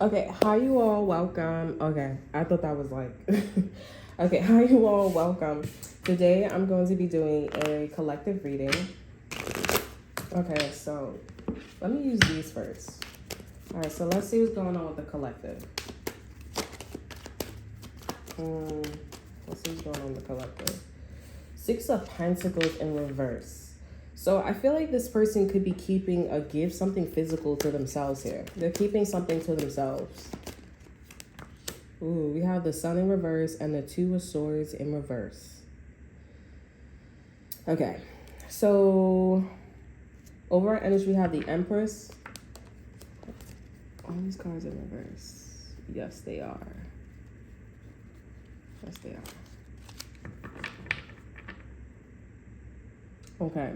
Okay, hi you all, welcome. Okay, I thought that was like, okay, hi you all, welcome. Today I'm going to be doing a collective reading. Okay, so let me use these first. All right, so let's see what's going on with the collective. Let's see what's going on with the collective. Six of Pentacles in reverse. So I feel like this person could be keeping a gift, something physical to themselves here. They're keeping something to themselves. Ooh, we have the Sun in reverse and the Two of Swords in reverse. Okay, so over our energy, we have the Empress. All these cards in reverse. Yes, they are. Yes, they are. Okay,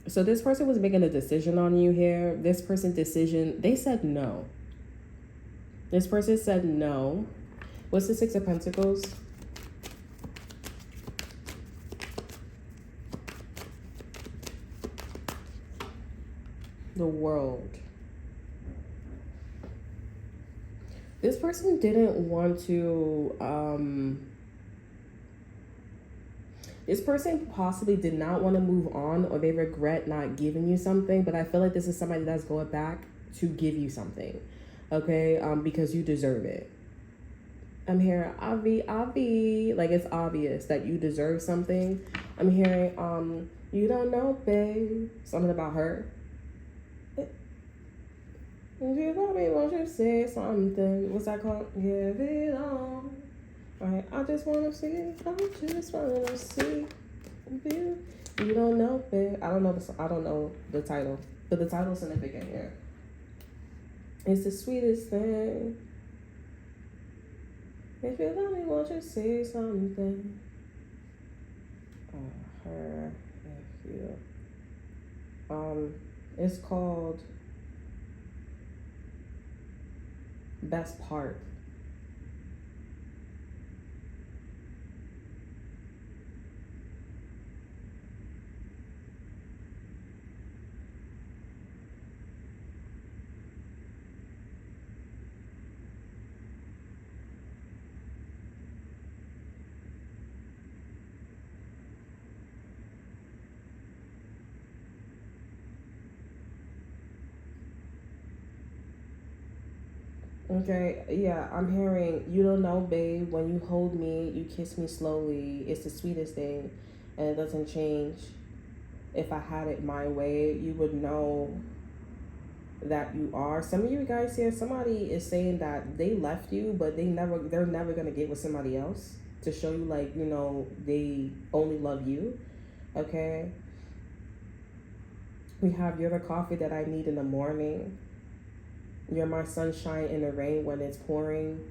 so this person was making a decision on you here. This person's decision, they said no. This person said no. What's the Six of Pentacles? The World. This person didn't want to, this person possibly did not want to move on, or they regret not giving you something, but I feel like this is somebody that's going back to give you something, okay? Because you deserve it. I'm hearing Avi, like it's obvious that you deserve something. I'm hearing, you don't know, babe, something about her. You probably want to say something. What's that called? Give it all. Alright, I just wanna see. I just wanna see you. You don't know, babe. I don't know the title, but the title's significant here. It's the sweetest thing. If you love me, won't you say something? Her, if you. It's called Best Part. Okay, yeah, I'm hearing, you don't know, babe, when you hold me, you kiss me slowly, it's the sweetest thing, and it doesn't change. If I had it my way, you would know that you are. Some of you guys here, somebody is saying that they left you, but they're never gonna get with somebody else to show you, like, you know, they only love you, okay? We have, you're the coffee that I need in the morning. You're my sunshine in the rain when it's pouring.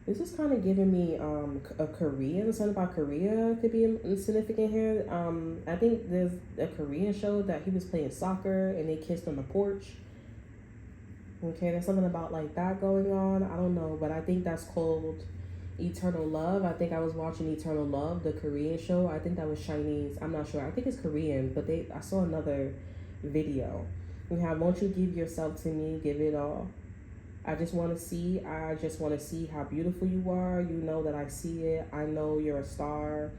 This is kind of giving me a Korean, something about Korea could be significant here. I think there's a Korean show that he was playing soccer and they kissed on the porch. Okay, there's something about like that going on. I don't know, but I think that's called Eternal Love. I think I was watching Eternal Love, the Korean show. I think that was Chinese. I'm not sure. I think it's Korean, but I saw another video. We have, won't you give yourself to me, give it all. I just want to see how beautiful you are. You know that I see it. I know you're a star.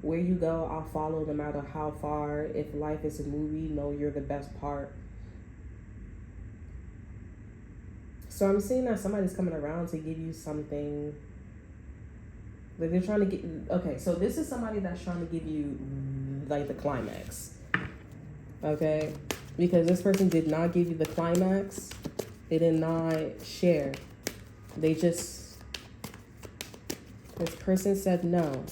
Where you go, I'll follow no matter how far. If life is a movie, know you're the best part. So I'm seeing that somebody's coming around to give you something. Like they're trying to get, okay, so this is somebody that's trying to give you like the climax. Okay? Because this person did not give you the climax. They did not share. They just, this person said no.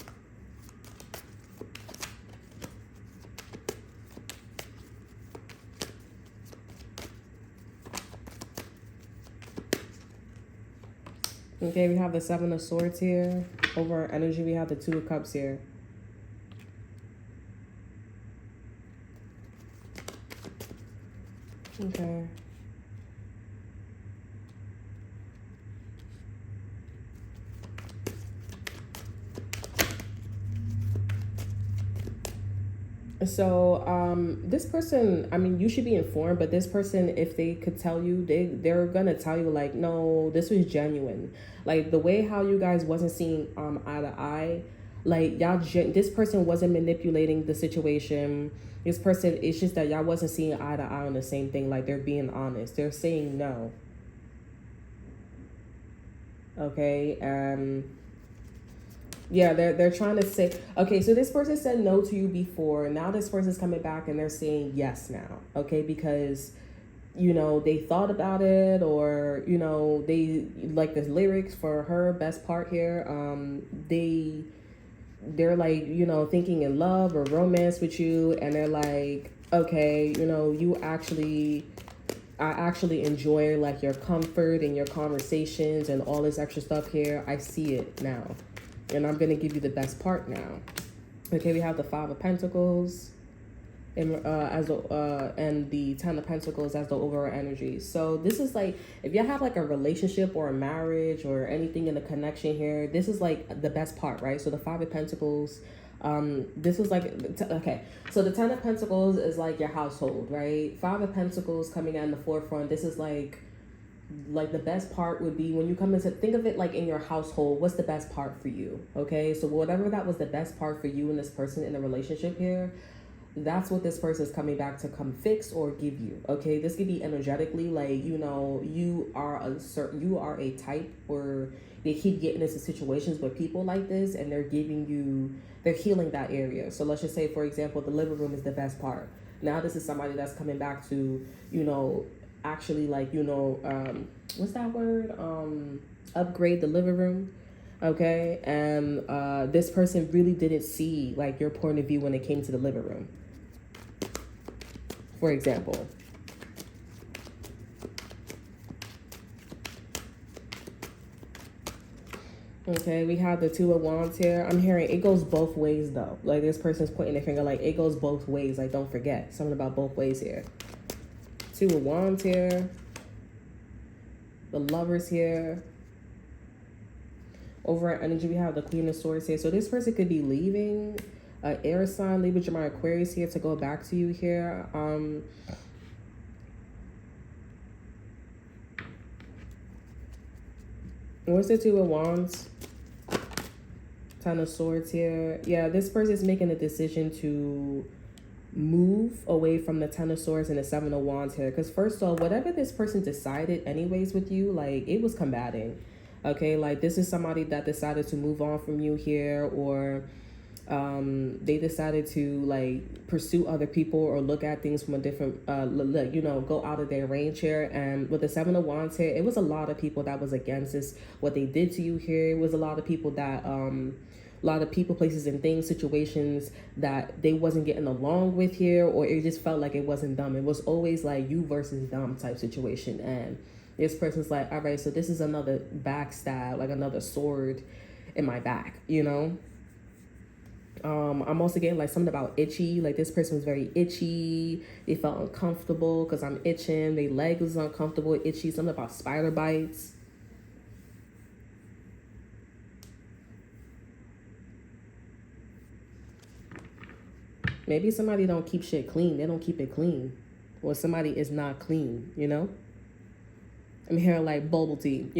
Okay, we have the Seven of Swords here. Over our energy, we have the Two of Cups here. Okay. So, this person, I mean, you should be informed, but this person, if they could tell you, they're gonna tell you like, no, this was genuine. Like the way how you guys wasn't seeing eye to eye, like this person wasn't manipulating the situation. This person, it's just that y'all wasn't seeing eye to eye on the same thing. Like they're being honest. They're saying no. Okay. Yeah, they're trying to say, okay, so this person said no to you before. Now this person's coming back and they're saying yes now. Okay, because they thought about it, or they like the lyrics for her best part here. They're like, thinking in love or romance with you, and they're like, okay, I actually enjoy like your comfort and your conversations and all this extra stuff here. I see it now. And I'm going to give you the best part now. Okay, we have the Five of Pentacles and and the Ten of Pentacles as the overall energy. So this is like, if you have like a relationship or a marriage or anything in the connection here, this is like the best part, right? So the Five of Pentacles, this is like, okay, so the Ten of Pentacles is like your household, right? Five of Pentacles coming out in the forefront. This is like the best part would be when you come into, think of it like in your household, what's the best part for you? Okay, so whatever that was the best part for you and this person in the relationship here, that's what this person is coming back to come fix or give you. Okay, this could be energetically like, you are a type where they keep getting into situations with people like this, and they're healing that area. So let's just say, for example, the living room is the best part. Now this is somebody that's coming back to, actually like, what's that word, upgrade the living room. Okay, and this person really didn't see like your point of view when it came to the living room, for example. Okay, we have the Two of Wands here. I'm hearing it goes both ways though. Like this person's pointing their finger like it goes both ways. Like don't forget something about both ways here. Two of Wands here. The Lovers here. Over at energy, we have the Queen of Swords here. So this person could be leaving air sign, Libra, Gemini, Aquarius here to go back to you here. What's the Two of Wands? Ten of Swords here. Yeah, this person is making a decision to move away from the Ten of Swords and the Seven of Wands here. Because first of all, whatever this person decided anyways with you, like it was combating. Okay, like this is somebody that decided to move on from you here, or they decided to like pursue other people or look at things from a different go out of their range here. And with the Seven of Wands here, it was a lot of people that was against this, what they did to you here. It was a lot of people that a lot of people, places, and things, situations that they wasn't getting along with here, or it just felt like it wasn't them. It was always like you versus them type situation. And this person's like, all right, so this is another backstab, like another sword in my back, I'm also getting like something about itchy. Like this person was very itchy. They felt uncomfortable because I'm itching. Their leg was uncomfortable, itchy. Something about spider bites. Maybe somebody don't keep shit clean. They don't keep it clean. Or somebody is not clean, I'm hearing like bubble tea,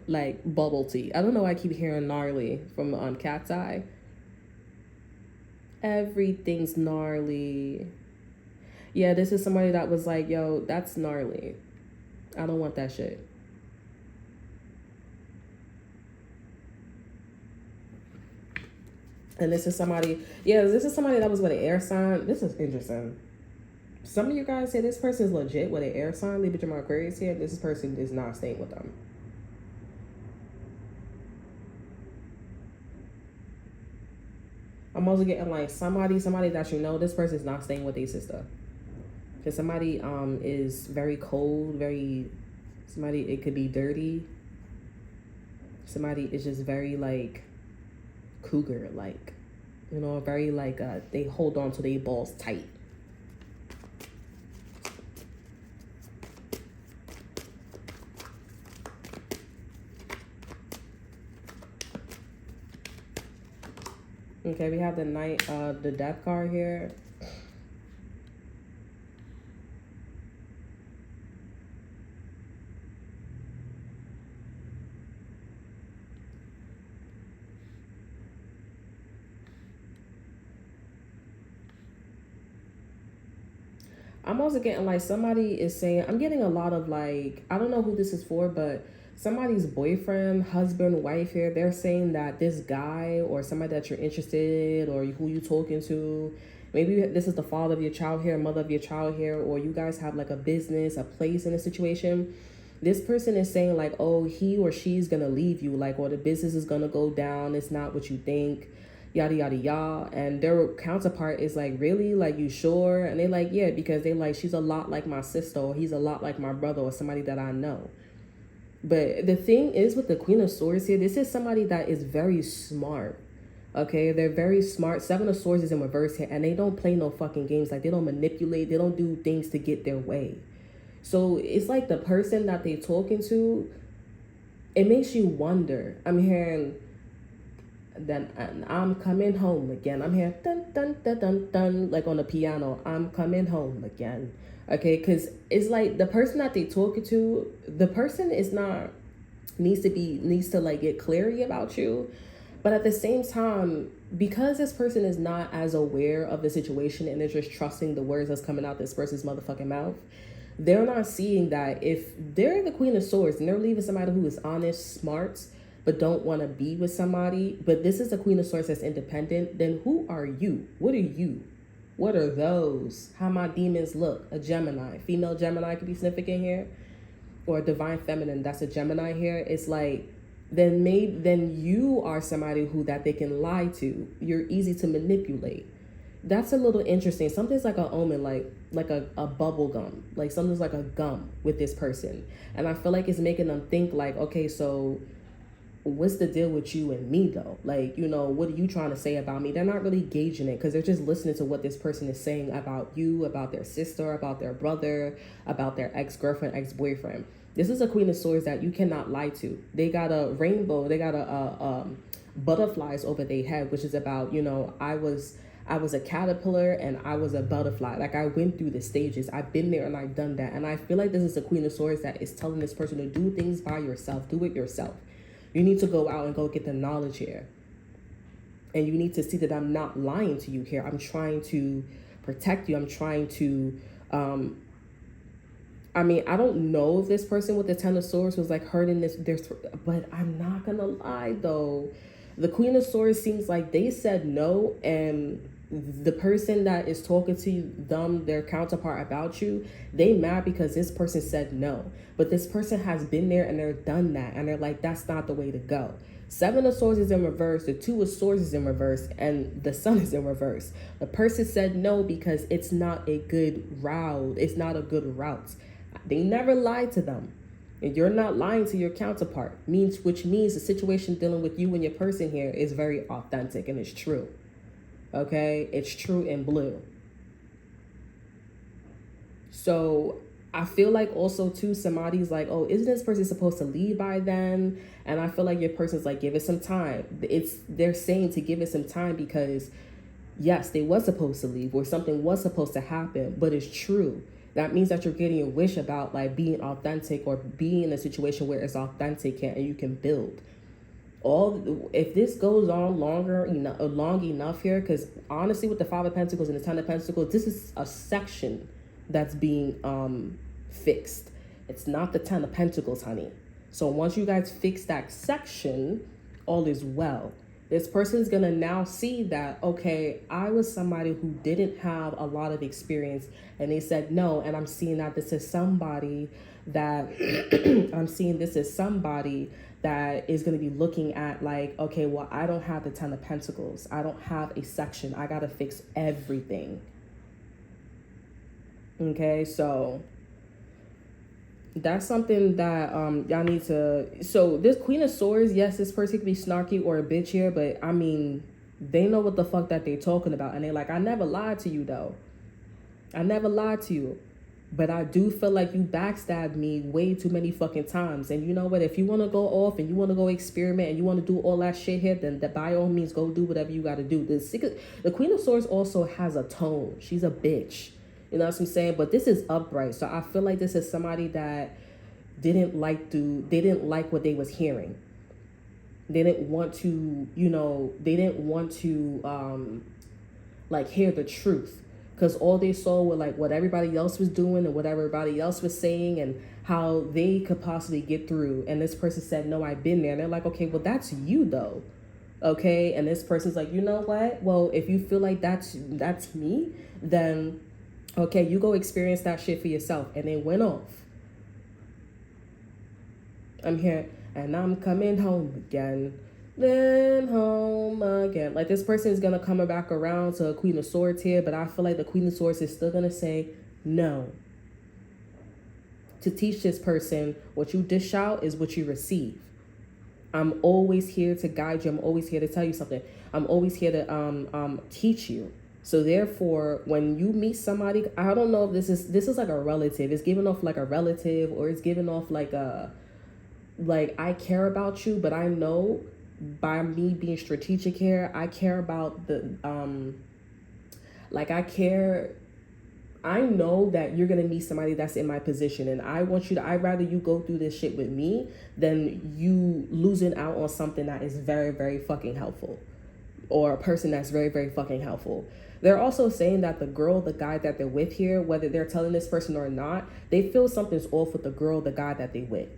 like bubble tea. I don't know why I keep hearing gnarly from Cat's Eye. Everything's gnarly. Yeah, this is somebody that was like, yo, that's gnarly. I don't want that shit. And this is somebody that was with an air sign. This is interesting. Some of you guys say this person is legit with an air sign, Libra, Gemini, Aquarius here. This person is not staying with them. I'm also getting like somebody that this person is not staying with their sister. Because somebody is very cold, it could be dirty. Somebody is just very like cougar, like, very like they hold on to their balls tight. Okay, we have the Death card here. I'm also getting like somebody is saying, I'm getting a lot of like, I don't know who this is for, but somebody's boyfriend, husband, wife here, they're saying that this guy or somebody that you're interested or who you talking to, maybe this is the father of your child here, mother of your child here, or you guys have like a business, a place in a situation. This person is saying like, oh, he or she's gonna leave you, like, or the business is gonna go down, it's not what you think, yada yada yada. And their counterpart is like, really, like, you sure? And they like, yeah, because they like, she's a lot like my sister, or he's a lot like my brother, or somebody that I know. But the thing is with the Queen of Swords here, this is somebody that is very smart. Okay, they're very smart. Seven of Swords is in reverse here, and they don't play no fucking games. Like, they don't manipulate, they don't do things to get their way. So it's like the person that they talking to, it makes you wonder. I'm hearing, then I'm coming home again. I'm hearing dun dun dun dun dun, like on the piano. I'm coming home again. Okay, because it's like the person that they talking to, the person is not needs to like get clarity about you, but at the same time, because this person is not as aware of the situation and they're just trusting the words that's coming out this person's motherfucking mouth, they're not seeing that if they're the Queen of Swords and they're leaving somebody who is honest, smart, but don't want to be with somebody, but this is a Queen of Swords that's independent, then who are you? What are you? What are those? How my demons look? A Gemini. Female Gemini could be significant here. Or a divine feminine, that's a Gemini here. It's like, then you are somebody who that they can lie to. You're easy to manipulate. That's a little interesting. Something's like an omen, like a bubble gum. Like something's like a gum with this person. And I feel like it's making them think like, okay, so what's the deal with you and me though? Like, you know, what are you trying to say about me? They're not really gauging it because they're just listening to what this person is saying about you, about their sister, about their brother, about their ex-girlfriend, ex-boyfriend. This is a Queen of Swords that you cannot lie to. They got a rainbow, they got a butterflies over their head, which is about, you know, I was a caterpillar and I was a butterfly. Like, I went through the stages. I've been there and I've done that. And I feel like this is a Queen of Swords that is telling this person to do things by yourself. Do it yourself. You need to go out and go get the knowledge here. And you need to see that I'm not lying to you here. I'm trying to protect you. I'm trying to, I mean, I don't know if this person with the Ten of Swords was like hurting but I'm not going to lie though. The Queen of Swords seems like they said no, and the person that is talking to them, their counterpart about you, they mad because this person said no. But this person has been there and they're done that, and they're like, that's not the way to go. Seven of Swords is in reverse, the Two of Swords is in reverse, and the Sun is in reverse. The person said no because it's not a good route. It's not a good route. They never lied to them. And you're not lying to your counterpart, which means the situation dealing with you and your person here is very authentic and it's true. Okay? It's true in blue. So I feel like also too, somebody's like, oh, isn't this person supposed to leave by then? And I feel like your person's like, give it some time. They're saying to give it some time because yes, they was supposed to leave or something was supposed to happen, but it's true. That means that you're getting a wish about like being authentic or being in a situation where it's authentic and you can build. If this goes on long enough here, because honestly with the Five of Pentacles and the Ten of Pentacles, this is a section that's being fixed. It's not the Ten of Pentacles, honey. So once you guys fix that section, all is well. This person's gonna now see that, okay, I was somebody who didn't have a lot of experience and they said no, and I'm seeing that this is somebody that I'm seeing this is somebody that is going to be looking at like, okay, well, I don't have the Ten of Pentacles. I don't have a section. I got to fix everything. Okay, so that's something that y'all need to. So this Queen of Swords, yes, this person could be snarky or a bitch here, but I mean, they know what the fuck that they're talking about, and they're like, I never lied to you though. I never lied to you. But I do feel like you backstabbed me way too many fucking times. And you know what? If you want to go off and you want to go experiment and you want to do all that shit here, then by all means, go do whatever you got to do. The Queen of Swords also has a tone. She's a bitch. You know what I'm saying? But this is upright. So I feel like this is somebody that they didn't like what they was hearing. They didn't want to, like hear the truth. because all they saw were like what everybody else was doing and what everybody else was saying and how they could possibly get through. And this person said, no, I've been there. And they're like, okay, well, that's you though. Okay. And this person's like, you know what? Well, if you feel like that's me, then okay, you go experience that shit for yourself. And they went off. I'm here and I'm coming home again. Then home again. Like, this person is gonna come back around to a Queen of Swords here, but I feel like the Queen of Swords is still gonna say no. To teach this person, what you dish out is what you receive. I'm always here to guide you. I'm always here to tell you something. I'm always here to teach you. So therefore, when you meet somebody, I don't know if this is like a relative. It's giving off like a relative, or it's giving off like a, like, I care about you, but I know by me being strategic here, I care about the like I know that you're gonna meet somebody that's in my position, and I'd rather you go through this shit with me than you losing out on something that is very, very fucking helpful, or a person that's very, very fucking helpful. They're also saying that the guy that they're with here, whether they're telling this person or not, they feel something's off with the guy that they with.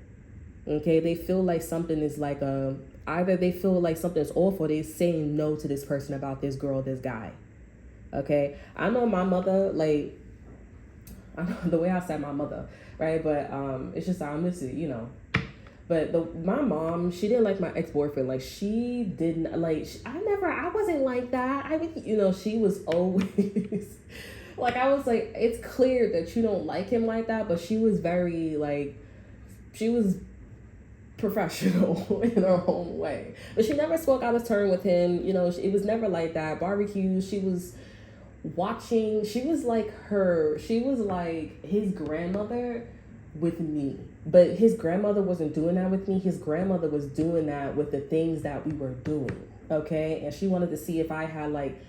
Okay, they feel like something is like either they feel like something's off, or they're saying no to this person about this girl, this guy. Okay, I know my mother, like, I know the way I said my mother, right? But it's just, I'm just, you know. But my mom, she didn't like my ex-boyfriend. Like, she didn't, like, I wasn't like that. She was always, like, I was like, it's clear that you don't like him like that. But she was very, like, she was professional in her own way. But she never spoke out of turn with him. It was never like that. Barbecues, she was watching, she was like his grandmother with me. But his grandmother wasn't doing that with me. His grandmother was doing that with the things that we were doing. Okay? And she wanted to see if I had, like,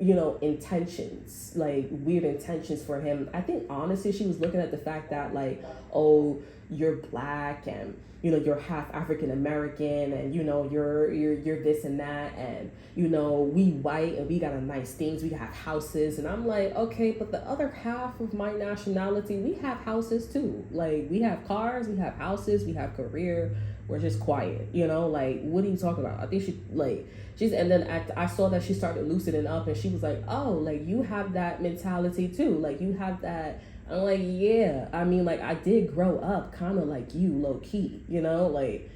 intentions, like weird intentions for him. I think honestly she was looking at the fact that, like, oh, you're black, and you're half African American, and you're this and that, and we white, and we got a nice things, we have houses. And I'm like, okay, but the other half of my nationality, we have houses too. Like, we have cars, we have houses, we have career. We're just quiet, like, what are you talking about? I think and then I saw that she started loosening up, and she was like, oh, like, you have that mentality too, like, you have that. I'm like, yeah, I mean, like, I did grow up kind of like you, low key, like,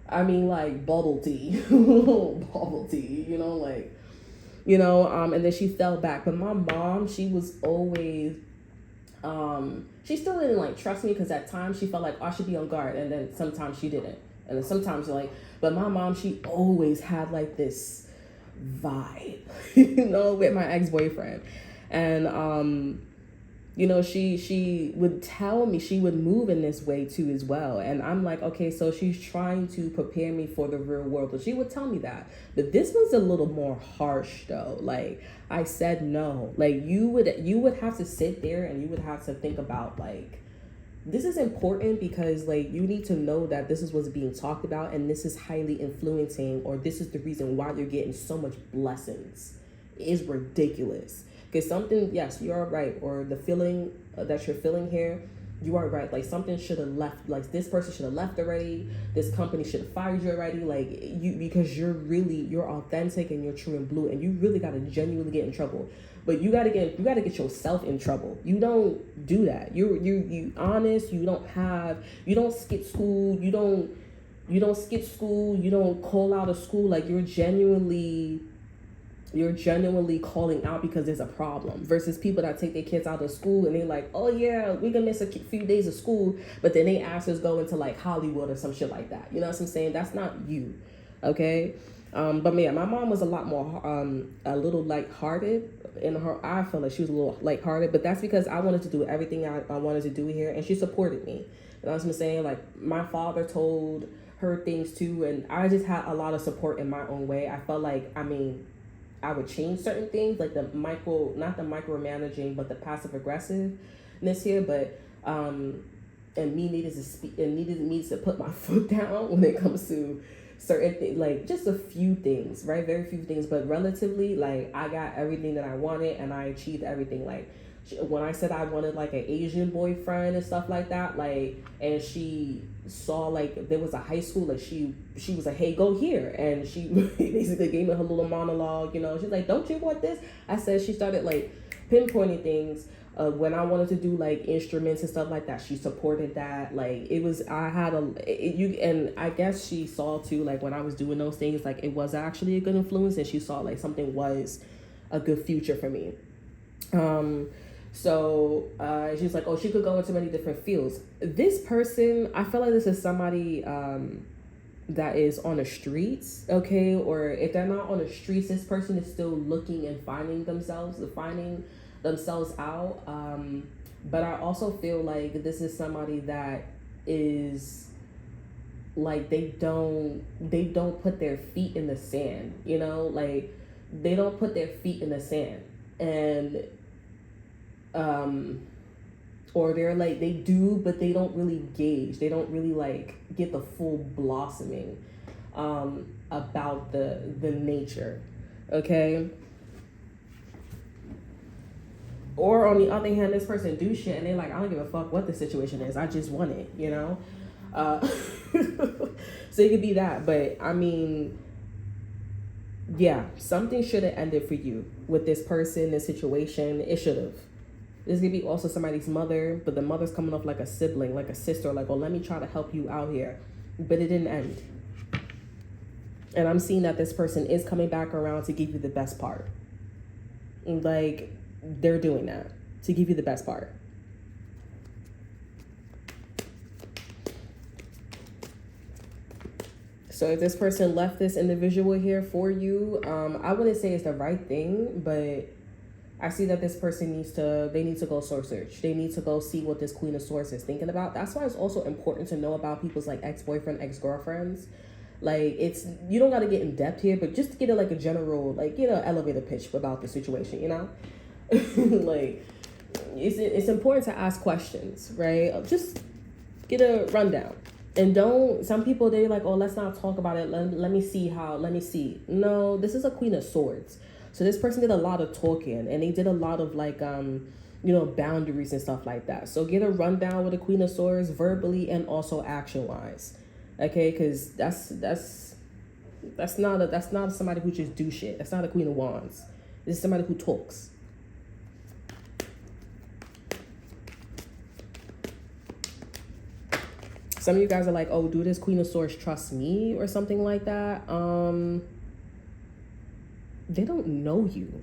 I mean, like, bubble tea, bubble tea, and then she fell back. But my mom, she was always, she still didn't, like, trust me, because at times she felt like, oh, I should be on guard, and then sometimes she didn't. And then sometimes, like, but my mom, she always had, like, this vibe, with my ex-boyfriend. And, she would tell me she would move in this way too as well. And I'm like, okay, so she's trying to prepare me for the real world. But she would tell me that. But this was a little more harsh though. Like, I said no. Like, you would have to sit there and you would have to think about, like, this is important, because, like, you need to know that this is what's being talked about, and this is highly influencing, or this is the reason why you're getting so much blessings. It is ridiculous. Because something, yes, you are right, or the feeling that you're feeling here, you are right. Like, something should have left, like, this person should have left already, this company should have fired you already, like, because you're authentic and you're true and blue, and you really got to genuinely get in trouble. But you gotta get yourself in trouble. You don't do that. You honest. You don't skip school. You don't skip school. You don't call out of school. Like, you're genuinely calling out because there's a problem, versus people that take their kids out of school and they're like, oh yeah, we can miss a few days of school, but then they ask us go into, like, Hollywood or some shit like that. You know what I'm saying? That's not you. Okay. But yeah, my mom was a lot more, a little lighthearted in her. I feel like she was a little lighthearted, but that's because I wanted to do everything I wanted to do here, and she supported me. You know what I'm saying? Like, my father told her things too, and I just had a lot of support in my own way. I felt like, I would change certain things, like not the micromanaging, but the passive aggressiveness here. But and me needed me to put my foot down when it comes to like just a few things, right? Very few things, but relatively, like I got everything that I wanted and I achieved everything. Like when I said I wanted like an Asian boyfriend and stuff like that, like, and she saw like there was a high school, like she was like, hey, go here, and she basically gave me her little monologue, you know. She's like, don't you want this? I said, she started like pinpointing things. When I wanted to do like instruments and stuff like that, she supported that. Like it was, I had and I guess she saw too, like when I was doing those things, like it was actually a good influence, and she saw like something was a good future for me. So she's like, oh, she could go into many different fields. This person, I feel like this is somebody that is on the streets, okay? Or if they're not on the streets, this person is still looking and finding themselves out. But I also feel like this is somebody that is like they don't put their feet in the sand, you know? Like they don't put their feet in the sand. And or they're like, they do, but they don't really gauge, they don't really like get the full blossoming about the nature, okay? Or on the other hand, this person do shit and they're like, I don't give a fuck what the situation is, I just want it, you know? So it could be that. But I mean, yeah, something should have ended for you with this person, this situation. It should have. This could be also somebody's mother, but the mother's coming off like a sibling, like a sister, like, oh, let me try to help you out here. But it didn't end. And I'm seeing that this person is coming back around to give you the best part. Like, they're doing that to give you the best part. So if this person left this individual here for you, I wouldn't say it's the right thing, but I see that this person need to go soul search. They need to go see what this Queen of Swords is thinking about. That's why it's also important to know about people's like ex-boyfriend, ex-girlfriends. Like you don't got to get in depth here, but just to get like a general, like, you know, elevator pitch about the situation, you know? Like it's important to ask questions, right? Just get a rundown. And some people, they're like, oh, let's not talk about it. Let me see. No, this is a Queen of Swords. So this person did a lot of talking, and they did a lot of like, you know, boundaries and stuff like that. So get a rundown with the Queen of Swords verbally and also action wise. Okay. Cause that's not somebody who just do shit. That's not a Queen of Wands. This is somebody who talks. Some of you guys are like, oh, do this Queen of Swords trust me or something like that? They don't know you.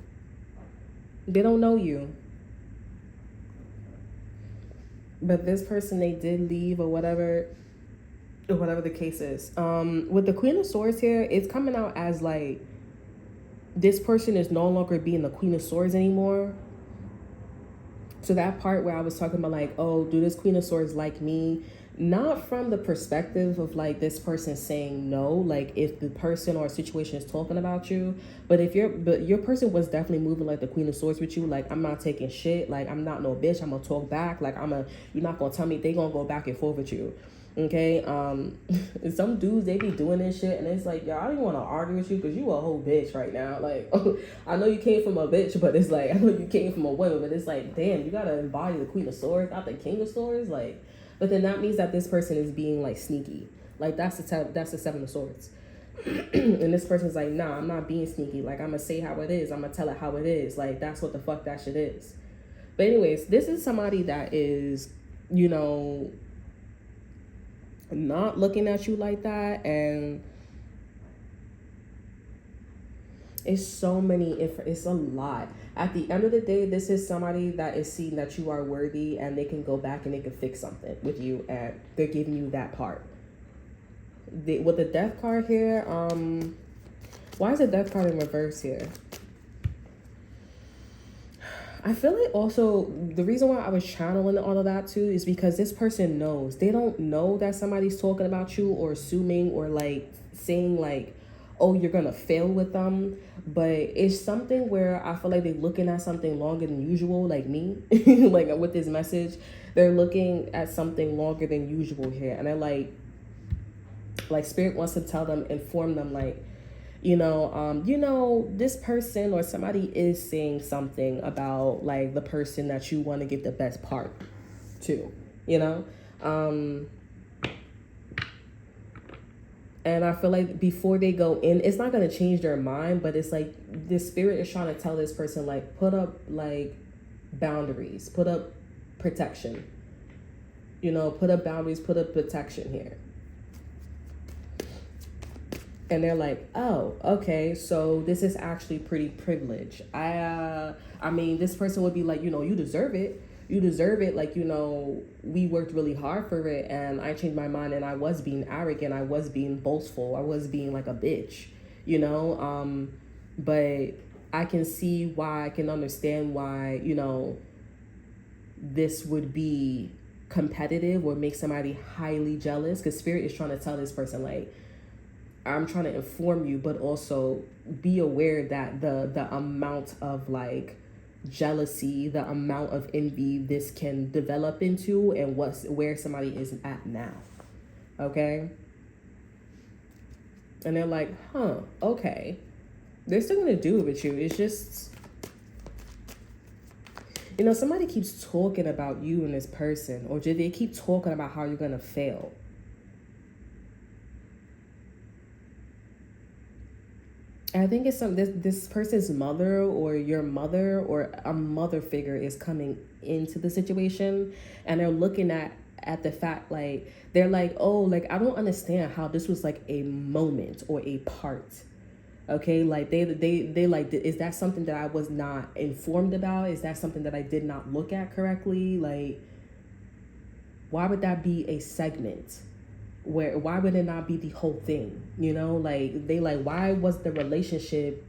They don't know you. But this person, they did leave or whatever the case is. With the Queen of Swords here, it's coming out as like, this person is no longer being the Queen of Swords anymore. So that part where I was talking about like, oh, do this Queen of Swords like me? Not from the perspective of like this person saying no, like if the person or situation is talking about you, but your person was definitely moving like the Queen of Swords with you. Like, I'm not taking shit. Like, I'm not no bitch. I'm gonna talk back. Like, you're not gonna tell me. They gonna go back and forth with you. Okay. Some dudes, they be doing this shit and it's like, yo, I don't even want to argue with you because you a whole bitch right now. Like, I know you came from a bitch, but it's like, I know you came from a woman, but it's like, damn, you gotta embody the Queen of Swords, not the King of Swords. Like, but then that means that this person is being like sneaky. Like that's the Seven of Swords. And this person's like, nah, I'm not being sneaky. Like, I'm gonna say how it is. I'm gonna tell it how it is. Like, that's what the fuck that shit is. But anyways, this is somebody that is, you know, not looking at you like that. And it's it's a lot. At the end of the day, this is somebody that is seeing that you are worthy and they can go back and they can fix something with you, and they're giving you that part. With the Death card here, why is the Death card in reverse here? I feel like also the reason why I was channeling all of that too is because this person knows. They don't know that somebody's talking about you or assuming or like saying like, oh, you're gonna fail with them, but it's something where I feel like they're looking at something longer than usual, like me. Like with this message, they're looking at something longer than usual here, and they're like, Like spirit wants to tell them, inform them, like, this person or somebody is saying something about like the person that you want to give the best part to, you know? And I feel like before they go in, it's not going to change their mind, but it's like the spirit is trying to tell this person, like, put up like boundaries, put up protection, put up boundaries, put up protection here. And they're like, oh, okay, so this is actually pretty privileged. I mean, this person would be like, you deserve it. You deserve it. Like, we worked really hard for it, and I changed my mind, and I was being arrogant. I was being boastful. I was being like a bitch, but I can see why, I can understand why, this would be competitive or make somebody highly jealous, because spirit is trying to tell this person, like, I'm trying to inform you, but also be aware that the amount of like jealousy, the amount of envy this can develop into, and where somebody is at now. Okay? And they're like, okay. They're still gonna do it with you. It's just, somebody keeps talking about you and this person, or they keep talking about how you're gonna fail. I think it's this person's mother or your mother or a mother figure is coming into the situation, and they're looking at the fact, like, they're like, oh, like, I don't understand how this was like a moment or a part. Okay, like they like, is that something that I was not informed about? Is that something that I did not look at correctly? Like, why would that be a segment? Why would it not be the whole thing? Like, they like, why was the relationship,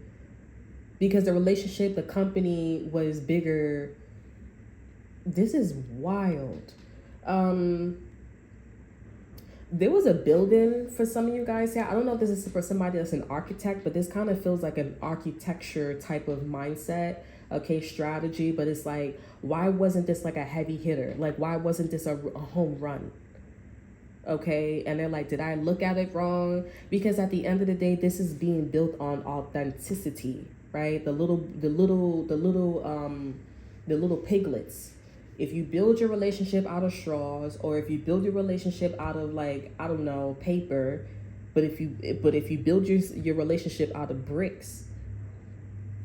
because the company was bigger. This is wild. There was a building for some of you guys here. I don't know if this is for somebody that's an architect, but this kind of feels like an architecture type of mindset, okay, strategy. But it's like, why wasn't this like a heavy hitter? Like, why wasn't this a home run? Okay, and they're like, did I look at it wrong? Because at the end of the day, this is being built on authenticity, right? The little piglets. If you build your relationship out of straws, or if you build your relationship out of, like, I don't know, paper, but if you build your relationship out of bricks,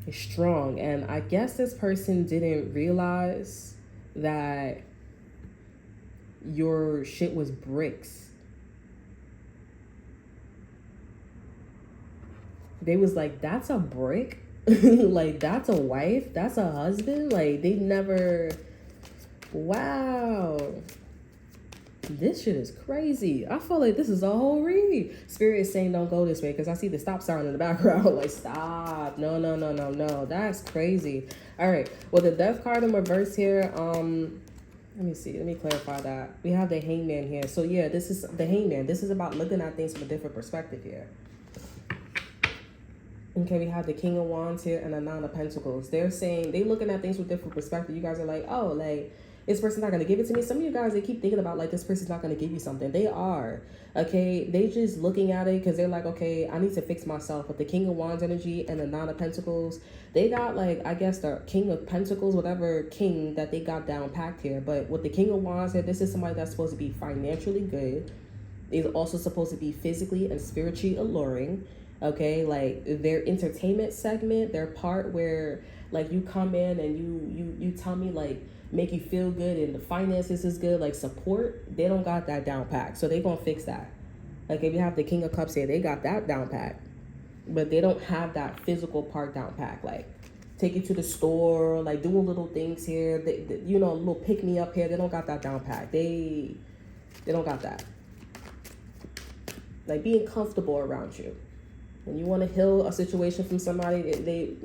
it's strong. And I guess this person didn't realize that your shit was bricks. They was like, that's a brick? Like, that's a wife? That's a husband? Like, they never... Wow. This shit is crazy. I feel like this is a whole read. Spirit is saying don't go this way, because I see the stop sign in the background. Like, stop. No. That's crazy. All right. Well, the death card in reverse here, let me see. Let me clarify that. We have the Hangman here. So yeah, this is the Hangman. This is about looking at things from a different perspective here. Okay, we have the King of Wands here and the Nine of Pentacles. They're saying they looking at things with different perspective. You guys are like, oh, like, this person's not going to give it to me. Some of you guys, they keep thinking about, like, this person's not going to give you something. They are. Okay, they just looking at it because they're like, okay, I need to fix myself. With the King of Wands energy and the Nine of Pentacles, they got, like, I guess the King of Pentacles, whatever king that they got down packed here. But with the King of Wands here, this is somebody that's supposed to be financially good. Is also supposed to be physically and spiritually alluring. Okay, like their entertainment segment, their part where, like, you come in and you tell me, like, make you feel good and the finances is good, like support, they don't got that down pat. So they gonna fix that. Like, if you have the King of Cups here, they got that down pat, but they don't have that physical part down pat. Like, take you to the store, like doing little things here, they, a little pick me up here. They don't got that down pat. They don't got that. Like, being comfortable around you. When you want to heal a situation from somebody, they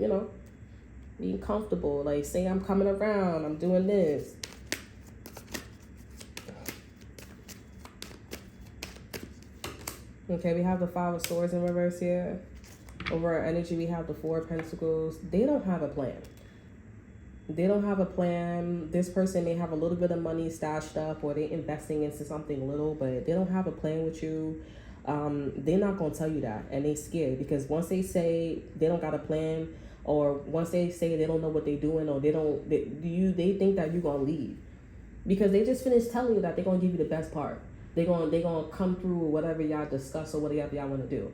being comfortable. Like, say, I'm coming around, I'm doing this. Okay, we have the Five of Swords in reverse here. Over our energy, we have the Four of Pentacles. They don't have a plan. They don't have a plan. This person may have a little bit of money stashed up, or they're investing into something little, but they don't have a plan with you. they're not gonna tell you that, and they scared because once they say they don't got a plan, or once they say they don't know what they're doing, or they think that you're gonna leave because they just finished telling you that they're gonna give you the best part. They gonna come through with whatever y'all discuss or whatever y'all want to do.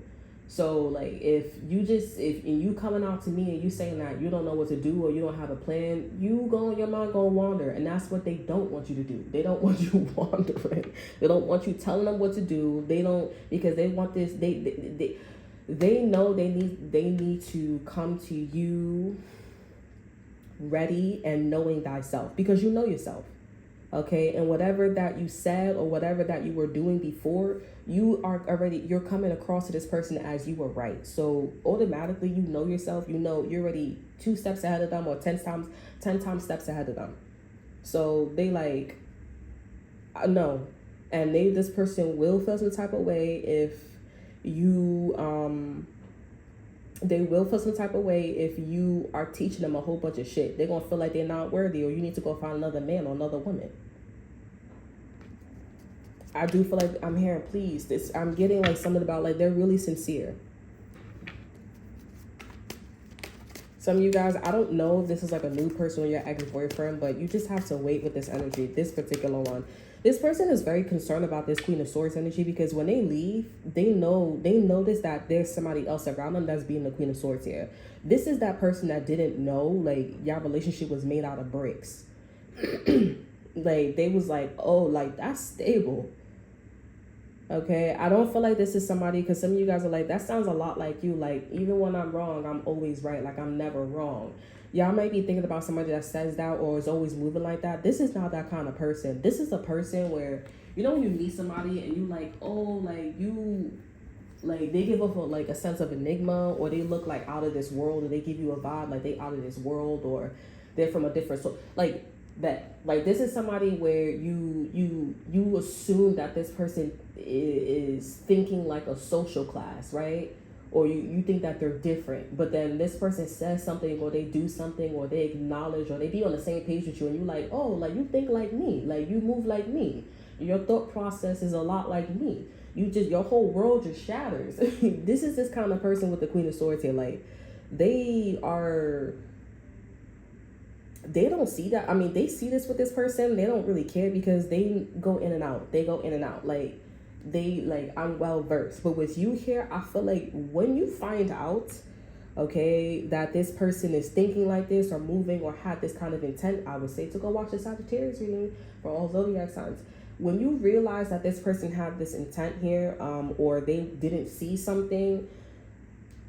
So like if you coming out to me and you saying that you don't know what to do or you don't have a plan, your mind gonna wander, and that's what they don't want you to do. They don't want you wandering. They don't want you telling them what to do. They don't, because they want this. They know they need to come to you ready and knowing thyself, because you know yourself. Okay, and whatever that you said or whatever that you were doing before, you're coming across to this person as you were right. So automatically you know yourself, you know you're already 2 steps ahead of them, or 10 times steps ahead of them. So they like, no. And this person will feel some type of way if you they will feel some type of way if you are teaching them a whole bunch of shit. They're gonna feel like they're not worthy, or you need to go find another man or another woman. I do feel like I'm hearing please. I'm getting like something about like they're really sincere. Some of you guys, I don't know if this is like a new person or your ex-boyfriend, but you just have to wait with this energy, this particular one. This person is very concerned about this Queen of Swords energy, because when they leave, they notice that there's somebody else around them that's being the Queen of Swords here. This is that person that didn't know, like, your relationship was made out of bricks. Like, they was like, oh, like, that's stable. Okay, I don't feel like this is somebody, because some of you guys are like, that sounds a lot like you. Like, even when I'm wrong, I'm always right. Like, I'm never wrong. Y'all might be thinking about somebody that says that or is always moving like that. This is not that kind of person. This is a person where, you know, when you meet somebody and you like, oh, like you, like they give off like a sense of enigma, or they look like out of this world, or they give you a vibe like they out of this world, or they're from a different, so like that. Like this is somebody where you assume that this person is thinking like a social class, right? Or you think that they're different, but then this person says something, or they do something, or they acknowledge, or they be on the same page with you, and you like, oh, like you think like me, like you move like me, your thought process is a lot like me. Your whole world just shatters. This is this kind of person with the Queen of Swords here. Like they don't see that. I mean, they see this with this person. They don't really care because they go in and out. They go in and out. Like I'm well versed. But with you here, I feel like when you find out, okay, that this person is thinking like this or moving or had this kind of intent, I would say to go watch the Sagittarius reading for all zodiac signs. When you realize that this person had this intent here, or they didn't see something,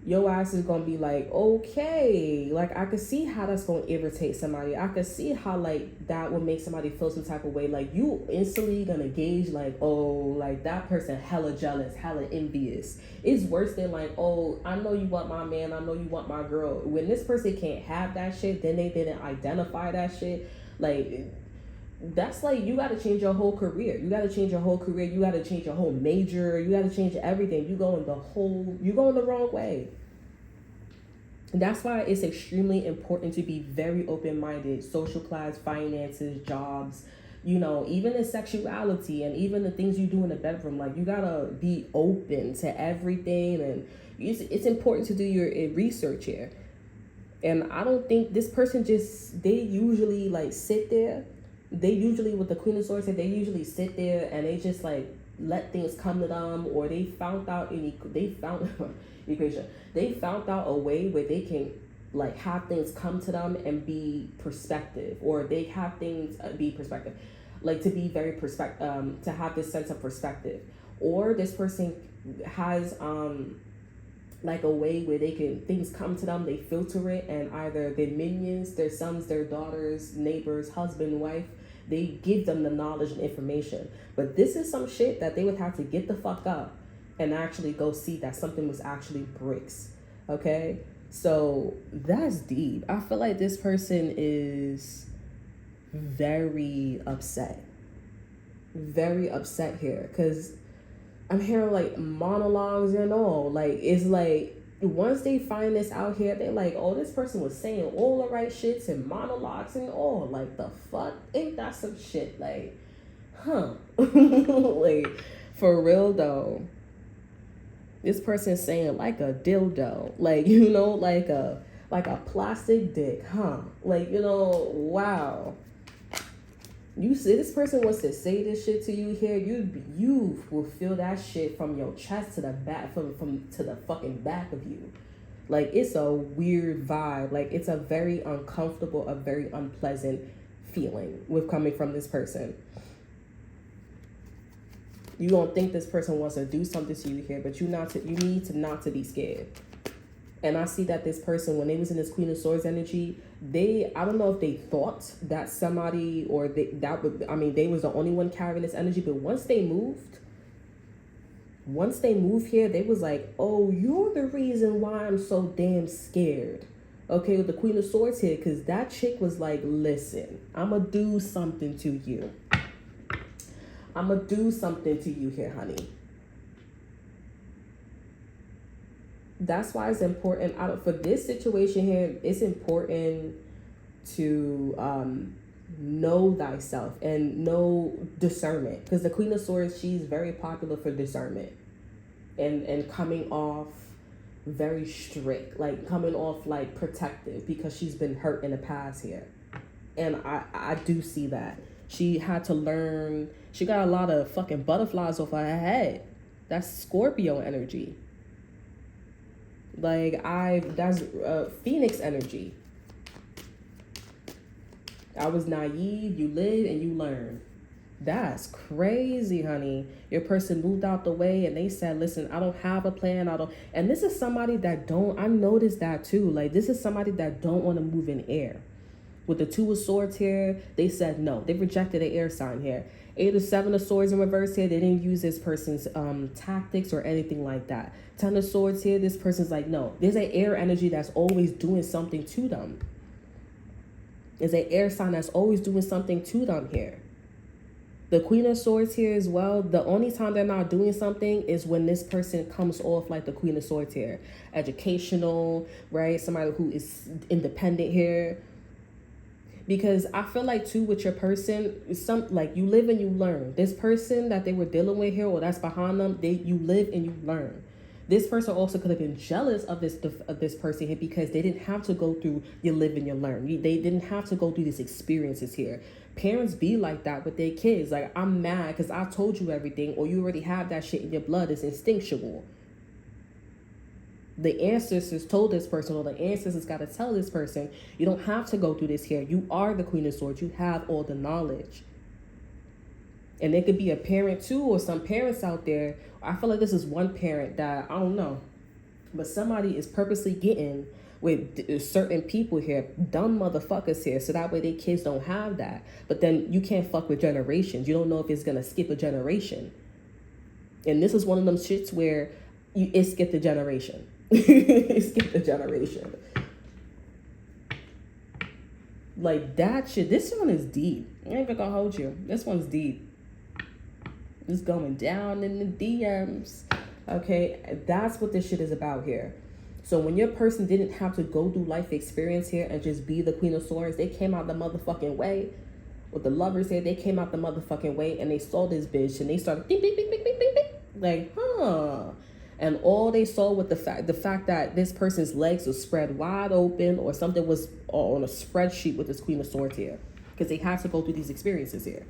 your ass is gonna be like, okay, like I could see how that's gonna irritate somebody. I could see how like that would make somebody feel some type of way. Like you instantly gonna gauge like, oh, like that person hella jealous, hella envious. It's worse than like, oh, I know you want my man, I know you want my girl. When this person can't have that shit, then they didn't identify that shit. Like that's like, you got to change your whole career. You got to change your whole career. You got to change your whole major. You got to change everything. You going the wrong way. That's why it's extremely important to be very open-minded. Social class, finances, jobs, you know, even in sexuality and even the things you do in the bedroom. Like you got to be open to everything. And it's important to do your research here. And I don't think this person they usually like sit there. They usually, with the Queen of Swords, they usually sit there and they just like let things come to them, or they found out a way where they can like have things come to them and be perspective, or they have things be perspective, like to be very to have this sense of perspective, or this person has like a way where things come to them, they filter it, and either their minions, their sons, their daughters, neighbors, husband, wife, they give them the knowledge and information. But this is some shit that they would have to get the fuck up and actually go see that something was actually bricks. Okay? So that's deep. I feel like this person is very upset. Very upset here. Because I'm hearing like monologues and all. Like it's like once they find this out here, they're like, oh, this person was saying all the right shits and monologues and all. Like the fuck? Ain't that some shit? Like, huh? Like for real though. This person saying like a dildo, like, you know, like a plastic dick, huh? Like, you know, wow. You see, this person wants to say this shit to you here. You will feel that shit from your chest to the back, from to the fucking back of you. Like, it's a weird vibe. Like, it's a very uncomfortable, a very unpleasant feeling with coming from this person. You don't think this person wants to do something to you here, but you need to not to be scared. And I see that this person, when they was in this Queen of Swords energy, I don't know if they thought that somebody, or they was the only one carrying this energy, but once they moved here, they was like, oh, you're the reason why I'm so damn scared. Okay, with the Queen of Swords here, because that chick was like, listen, I'm going to do something to you. I'm going to do something to you here, honey. That's why it's important. For this situation here, it's important to know thyself and know discernment. Because the Queen of Swords, she's very popular for discernment. And coming off very strict. Like, coming off like protective. Because she's been hurt in the past here. And I do see that. She had to learn. She got a lot of fucking butterflies off her head. That's Scorpio energy. Like, that's Phoenix energy. I was naive. You live and you learn. That's crazy, honey. Your person moved out the way and they said, listen, I don't have a plan. And this is somebody that I noticed that too. Like, this is somebody that don't want to move in air. With the Two of Swords here, they said no. They rejected the air sign here. 8 of 7 of Swords in reverse here, they didn't use this person's tactics or anything like that. 10 of Swords here, this person's like, no. There's an air energy that's always doing something to them. There's an air sign that's always doing something to them here. The Queen of Swords here as well, the only time they're not doing something is when this person comes off like the Queen of Swords here. Educational, right? Somebody who is independent here. Because I feel like too with your person, like you live and you learn. This person that they were dealing with here, or that's behind them, you live and you learn. This person also could have been jealous of this person here because they didn't have to go through you live and you learn. They didn't have to go through these experiences here. Parents be like that with their kids. Like, I'm mad because I told you everything, or you already have that shit in your blood. It's instinctual. The ancestors told this person, or the ancestors got to tell this person, you don't have to go through this here. You are the Queen of Swords. You have all the knowledge. And there could be a parent too, or some parents out there. I feel like this is one parent that, I don't know, but somebody is purposely getting with certain people here, dumb motherfuckers here, so that way their kids don't have that. But then you can't fuck with generations. You don't know if it's going to skip a generation. And this is one of them shits where it skipped a generation. Skip the generation. Like, that shit. This one is deep. I ain't even gonna hold you. This one's deep. It's going down in the DMs. Okay, that's what this shit is about here. So when your person didn't have to go through life experience here and just be the Queen of Swords, they came out the motherfucking way. With the lovers here, they came out the motherfucking way and they saw this bitch and they started ding, ding, ding, ding, ding, ding, ding. Like, huh. And all they saw with the fact that this person's legs was spread wide open, or something was on a spreadsheet with this Queen of Swords here, because they have to go through these experiences here.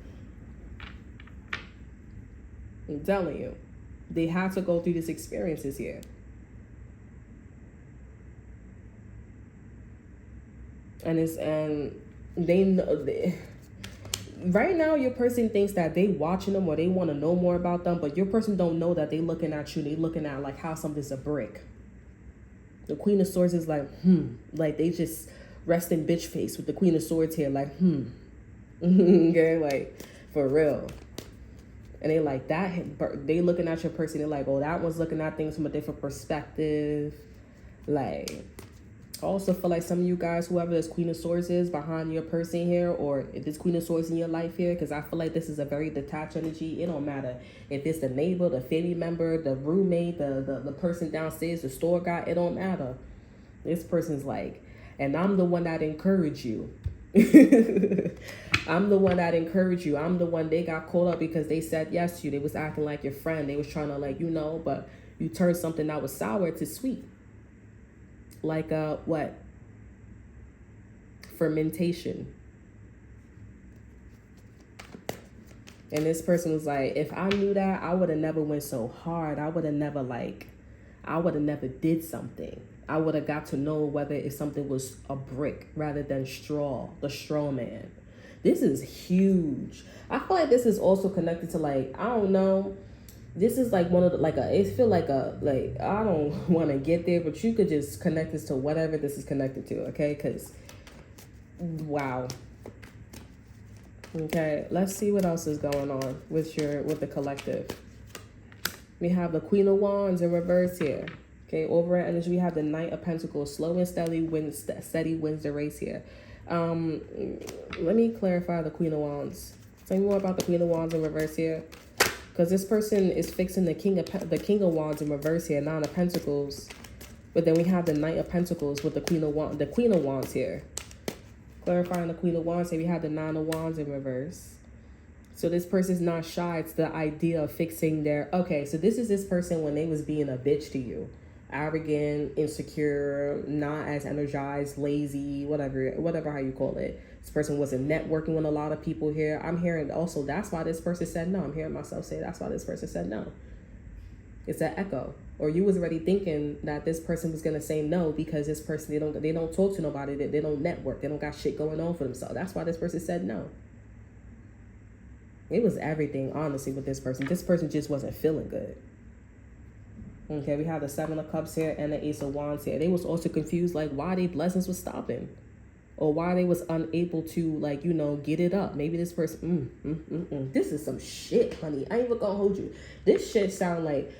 I'm telling you, they have to go through these experiences here. And they know. Right now, your person thinks that they watching them or they want to know more about them, but your person don't know that they looking at you. They looking at like how something's a brick. The Queen of Swords is like, like they just resting bitch face with the Queen of Swords here, like, okay, like for real. And they like that. They looking at your person. They're like, oh, that one's looking at things from a different perspective. Like, I also feel like some of you guys, whoever this Queen of Swords is behind your person here, or if this Queen of Swords in your life here, because I feel like this is a very detached energy. It don't matter if it's the neighbor, the family member, the roommate, the person downstairs, the store guy. It don't matter. This person's like, and I'm the one that encouraged you. I'm the one that encouraged you. I'm the one they got caught up because they said yes to you. They was acting like your friend. They was trying to, like, but You turn something that was sour to sweet. Like what? Fermentation. And this person was like, if I knew that, I would have never went so hard. I would have never did something. I would have got to know whether if something was a brick rather than straw, the straw man. This is huge. I feel like this is also connected to, like, I don't know. This is like one of the, like a, it feel like a, like, I don't want to get there, but you could just connect this to whatever this is connected to, okay? Because, wow. Okay, let's see what else is going on with the collective. We have the Queen of Wands in reverse here. Okay, over energy, we have the Knight of Pentacles. Slow and steady wins the race here. Let me clarify the Queen of Wands. Tell me more about the Queen of Wands in reverse here, because this person is fixing the King of Wands in reverse here, Nine of Pentacles. But then we have the Knight of Pentacles with the Queen of Wands here. Clarifying the Queen of Wands here, we have the Nine of Wands in reverse. So this person's not shy. It's the idea of fixing their... Okay, so this is this person when they was being a bitch to you. Arrogant, insecure, not as energized, lazy, whatever how you call it. This person wasn't networking with a lot of people here. I'm hearing also that's why this person said no. I'm hearing myself say that's why this person said no. It's an echo. Or you was already thinking that this person was gonna say no because this person they don't talk to nobody, they don't network, they don't got shit going on for themselves. That's why this person said no. It was everything, honestly, with this person. This person just wasn't feeling good. Okay, we have the Seven of Cups here and the Ace of Wands here. They was also confused, like, why their blessings was stopping. Or why they was unable to, like, you know, get it up. Maybe this person, This is some shit, honey. I ain't even gonna hold you. This shit sound like...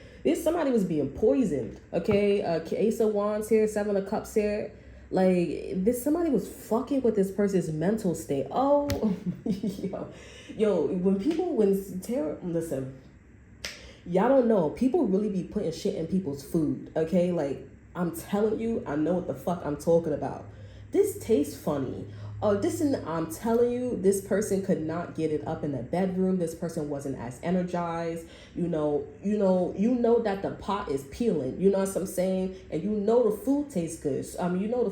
somebody was being poisoned, okay? Ace of Wands here, Seven of Cups here. Like, somebody was fucking with this person's mental state. Oh, listen, y'all don't know. People really be putting shit in people's food, okay? Like, I'm telling you, I know what the fuck I'm talking about. This tastes funny. I'm telling you, this person could not get it up in the bedroom. This person wasn't as energized. You know that the pot is peeling. You know what I'm saying? And you know the food tastes good. You know the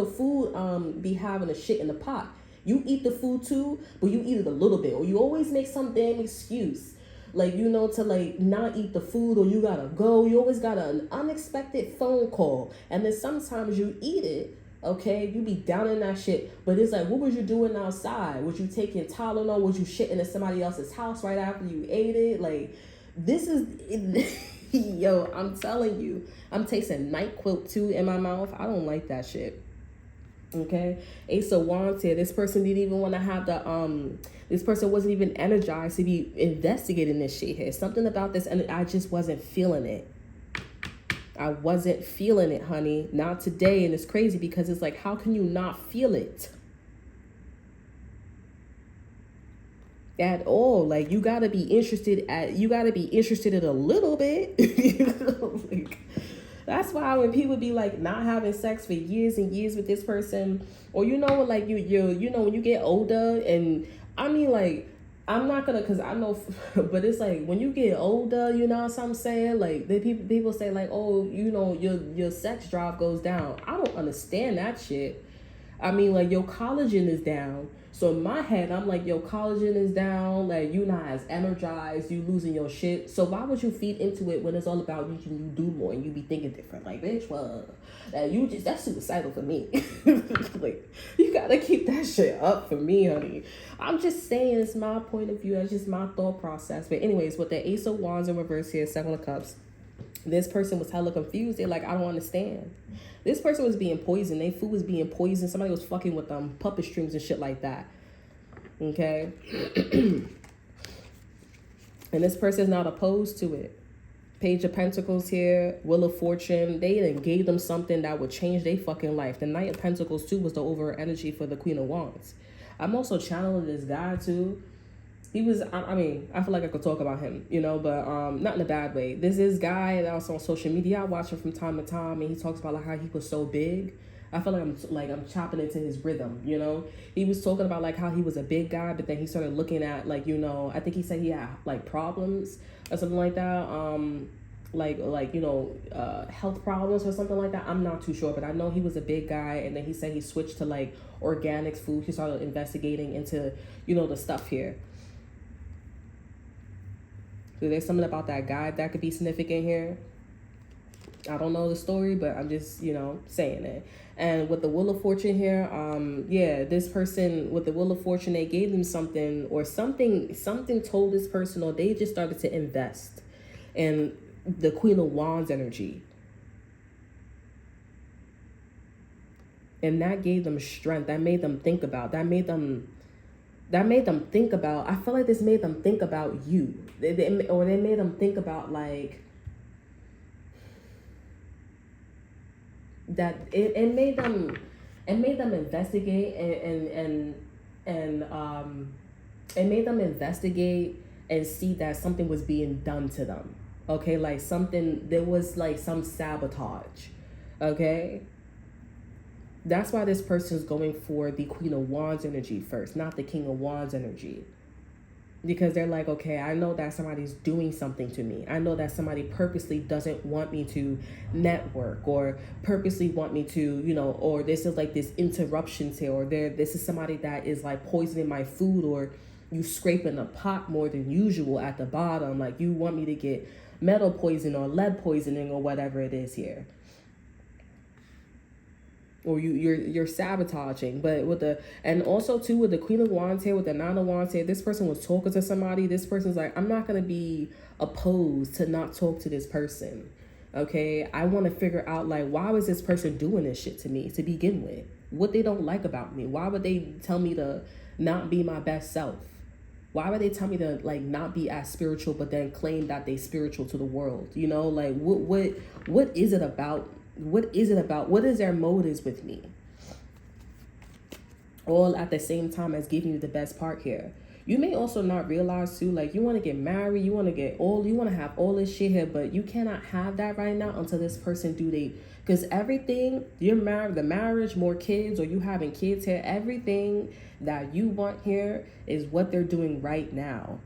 food be having a shit in the pot. You eat the food too, but you eat it a little bit, or you always make some damn excuse. Like, to like not eat the food, or you gotta go. You always got an unexpected phone call, and then sometimes you eat it. Okay, you be down in that shit, but it's like, what was you doing outside? Was you taking Tylenol? Was you shitting in somebody else's house right after you ate it? Like, this is, yo, I'm telling you, I'm tasting NyQuil too in my mouth. I don't like that shit. Okay, Ace of Wands here. This person didn't even want to have this person wasn't even energized to be investigating this shit here. Something about this, and I just wasn't feeling it. I wasn't feeling it, honey. Not today. And it's crazy because it's like, how can you not feel it at all? Like, you gotta be interested in a little bit. Like, that's why when people be like not having sex for years and years with this person, or like you know when you get older, and I mean, like, I'm not gonna, cause I know, but it's like when you get older, you know what I'm saying? Like, people say like, oh, your sex drive goes down. I don't understand that shit. I mean, like, your collagen is down. So in my head, I'm like, your collagen is down. Like, you not as energized. You losing your shit. So why would you feed into it when it's all about you do more and you be thinking different? Like, bitch, well, that's suicidal for me. Like, you gotta keep that shit up for me, honey. I'm just saying, it's my point of view. That's just my thought process. But anyways, with the Ace of Wands in reverse here, Seven of Cups, this person was hella confused. They're like, I don't understand. This person was being poisoned. Their food was being poisoned. Somebody was fucking with them, puppet strings and shit like that. Okay? And this person's not opposed to it. Page of Pentacles here, Wheel of Fortune. They done gave them something that would change their fucking life. The Knight of Pentacles too was the over energy for the Queen of Wands. I'm also channeling this guy too. He was, I mean, I feel like I could talk about him, but not in a bad way. There's this guy that was on social media. I watch him from time to time, and he talks about like how he was so big. I feel like I'm chopping into his rhythm, He was talking about like how he was a big guy, but then he started looking at like, I think he said he had like problems or something like that. health problems or something like that. I'm not too sure, but I know he was a big guy, and then he said he switched to like organic food. He started investigating into the stuff here. So there's something about that guy that could be significant here. I don't know the story, but I'm just saying it. And with the Wheel of Fortune here, this person with the Wheel of Fortune, they gave them something, or something told this person, or they just started to invest in the Queen of Wands energy. And that gave them strength. That made them think about. I feel like this made them think about you. They made them think about like that it made them investigate and it made them investigate and see that something was being done to them. Okay, like there was like some sabotage. Okay, that's why this person's going for the Queen of Wands energy first, not the King of Wands energy. Because they're like, okay, I know that somebody's doing something to me. I know that somebody purposely doesn't want me to network, or purposely want me to, or this is like this interruptions here, or this is somebody that is like poisoning my food, or you scraping the pot more than usual at the bottom. Like you want me to get metal poison or lead poisoning or whatever it is here. Or you're sabotaging. But and also too with the Queen of Wands here, with the Nine of Wands here, this person was talking to somebody. This person's like, I'm not gonna be opposed to not talk to this person. Okay, I want to figure out like, why was this person doing this shit to me to begin with? What they don't like about me? Why would they tell me to not be my best self? Why would they tell me to like not be as spiritual, but then claim that they spiritual to the world? Like what is it about? What is it about? What is their motives with me? All at the same time as giving you the best part here. You may also not realize too, like you want to get married, you want to have all this shit here, but you cannot have that right now until this person because everything, you're married, the marriage, more kids, or you having kids here, everything that you want here is what they're doing right now.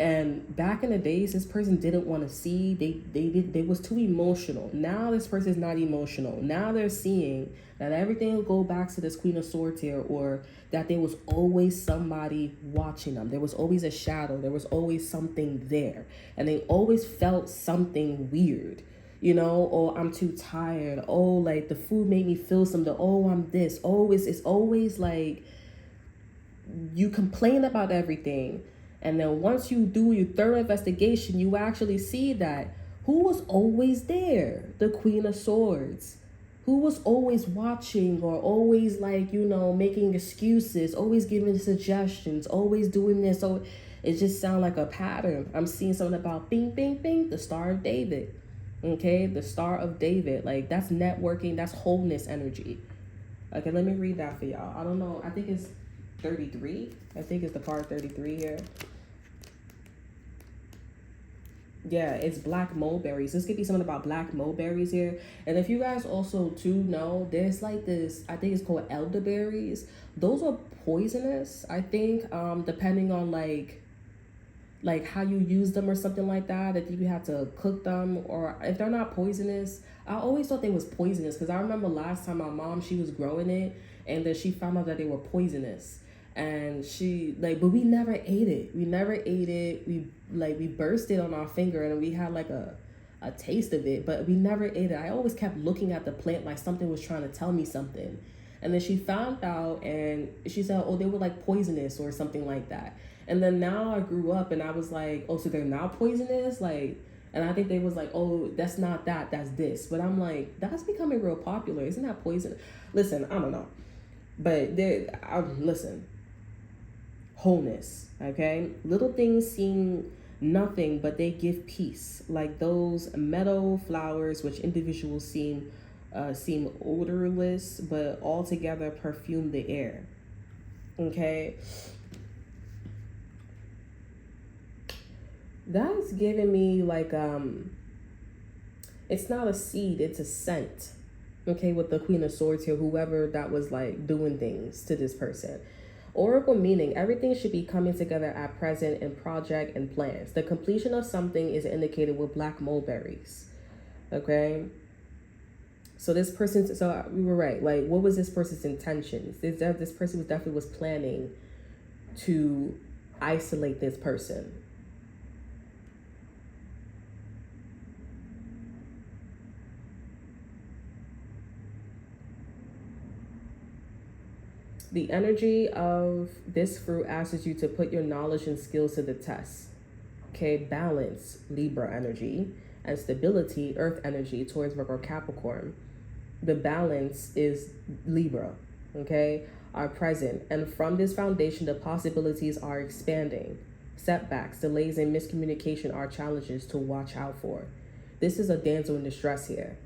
And back in the days, this person didn't want to see. They was too emotional. Now this person is not emotional. Now they're seeing that everything will go back to this Queen of Swords here, or that there was always somebody watching them. There was always a shadow. There was always something there, and they always felt something weird. Oh, I'm too tired. Oh, like the food made me feel something. Oh, I'm this. It's always like you complain about everything. And then once you do your thorough investigation, you actually see that who was always there? The Queen of Swords. Who was always watching, or always like, making excuses, always giving suggestions, always doing this. So it just sounds like a pattern. I'm seeing something about bing, bing, bing, the Star of David. Okay, the Star of David. Like that's networking, that's wholeness energy. Okay, let me read that for y'all. I don't know. I think it's 33. I think it's the card 33 here. Yeah, it's black mulberries. This could be something about black mulberries here. And if you guys also too know, there's like this, I think it's called elderberries. Those are poisonous, I think, depending on like how you use them or something like that. If you have to cook them, or if they're not poisonous. I always thought they was poisonous, because I remember last time my mom, she was growing it, and then she found out that they were poisonous. And but we never ate it. We burst it on our finger, and we had like a taste of it, but we never ate it. I always kept looking at the plant like something was trying to tell me something. And then she found out, and she said, oh, they were like poisonous or something like that. And then now I grew up, and I was like, oh, so they're now poisonous? Like, and I think they was like, oh, that's not that, that's this. But I'm like, that's becoming real popular. Isn't that poison? Listen, I don't know. But listen. Wholeness, okay? Little things seem nothing, but they give peace. Like those meadow flowers, which individuals seem odorless, but altogether perfume the air. Okay? That's giving me like it's not a seed, it's a scent. Okay, with the Queen of Swords here, whoever that was like doing things to this person. Oracle meaning everything should be coming together at present in project and plans. The completion of something is indicated with black mulberries. Okay. So this person, so we were right. Like, what was this person's intentions? This person was planning to isolate this person. The energy of this fruit asks you to put your knowledge and skills to the test. Okay, balance, Libra energy, and stability, Earth energy, towards Virgo Capricorn. The balance is Libra, okay, are present. And from this foundation, the possibilities are expanding. Setbacks, delays, and miscommunication are challenges to watch out for. This is a damsel in distress here.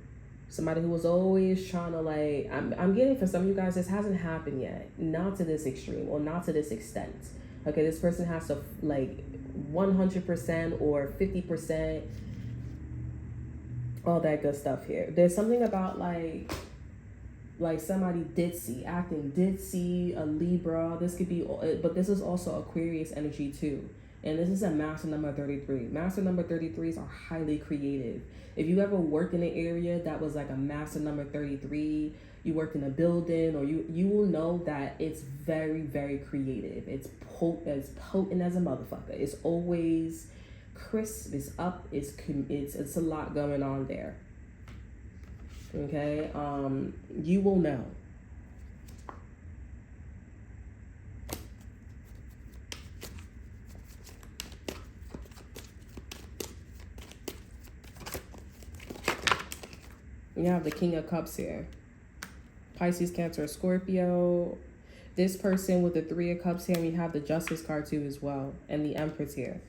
Somebody who was always trying to, like, I'm getting for some of you guys, this hasn't happened yet. Not to this extreme or not to this extent. Okay, this person has to, like, 100% or 50%, all that good stuff here. There's something about, like somebody ditzy, acting ditzy, a Libra. This could be, but this is also Aquarius energy too. And this is a master number 33. Master number 33s are highly creative. If you ever worked in an area that was like a master number 33, you worked in a building, or you will know that it's very, very creative. It's potent as a motherfucker. It's always crisp. It's up. It's a lot going on there. Okay, you will know. You have the King of Cups here. Pisces, Cancer, Scorpio. This person with the Three of Cups here, and we have the Justice card too as well, and the Empress here.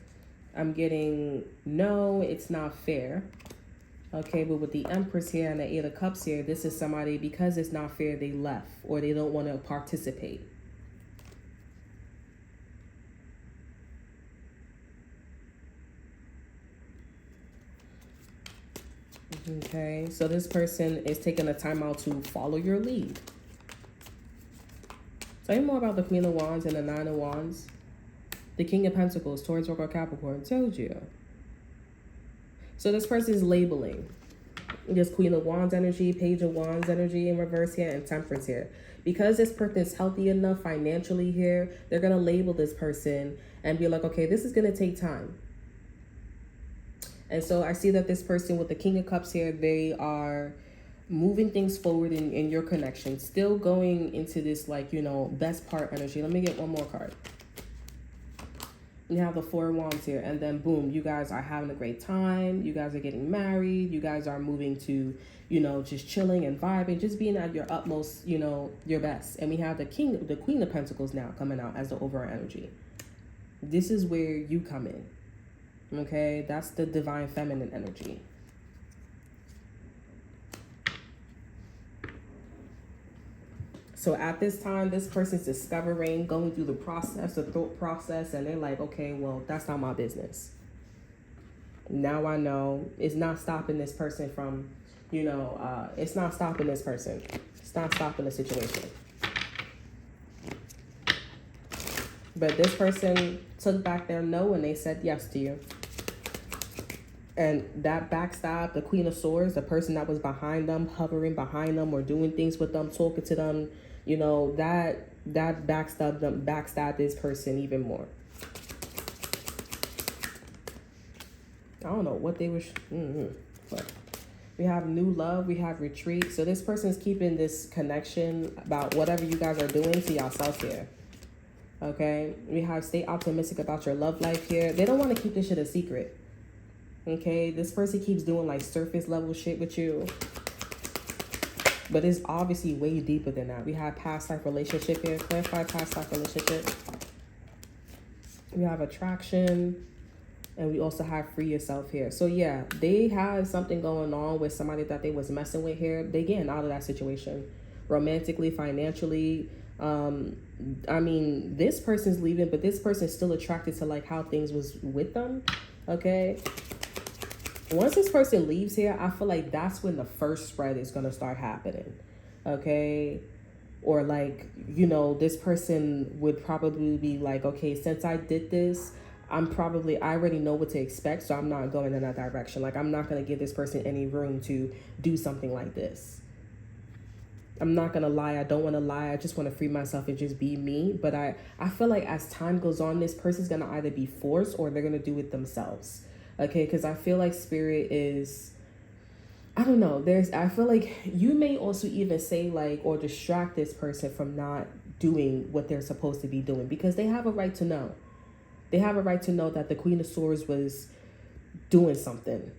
I'm getting, no, it's not fair. Okay, but with the Empress here and the Eight of Cups here, this is somebody, because it's not fair, they left, or they don't want to participate. Okay, so this person is taking a time out to follow your lead. Tell me more about the Queen of Wands and the Nine of Wands. The King of Pentacles, Taurus, Virgo, Capricorn. Told you. So this person is labeling. This Queen of Wands energy, Page of Wands energy in reverse here, and Temperance here. Because this person is healthy enough financially here, they're going to label this person and be like, okay, this is going to take time. And so I see that this person with the King of Cups here, they are moving things forward in your connection. Still going into this, like, you know, best part energy. Let me get one more card. You have the Four of Wands here, and then boom, you guys are having a great time. You guys are getting married. You guys are moving to, you know, just chilling and vibing, just being at your utmost, you know, your Best. And we have the Queen of Pentacles now coming out as the overall energy. This is where you come in. Okay, that's the Divine Feminine energy. So at this time, this person's discovering, going through the process, the thought process, and they're like, okay, well, that's not my business. Now I know. It's not stopping this person from, you know, it's not stopping this person. It's not stopping the situation. But this person took back their no and they said yes to you. And that backstab, the Queen of Swords, the person that was behind them, hovering behind them or doing things with them, talking to them, you know, that backstabbed this person even more. I don't know what they wish. But we have new love. We have retreat. So this person's keeping this connection about whatever you guys are doing to yourself here. Okay. We have stay optimistic about your love life here. They don't want to keep this shit a secret. Okay. This person keeps doing like surface level shit with you. But it's obviously way deeper than that. We have past life relationship here. Clarify past life relationship. We have attraction. And we also have free yourself here. So yeah, they have something going on with somebody that they was messing with here. They getting out of that situation. Romantically, financially. I mean, this person's leaving, but this person's still attracted to like how things was with them. Okay. Once this person leaves here, I feel like that's when the first spread is going to start happening. Okay. Or like, this person would probably be like, okay, since I did this, I already know what to expect, so I'm not going in that direction. Like, I'm not going to give this person any room to do something like this. I'm not gonna lie, I don't want to lie. I just want to free myself and just be me. But I feel like as time goes on, this person's gonna either be forced or they're gonna do it themselves. Okay, because I feel like spirit is, I don't know. I feel like you may also even say like, or distract this person from not doing what they're supposed to be doing, because they have a right to know. They have a right to know that the Queen of Swords was doing something.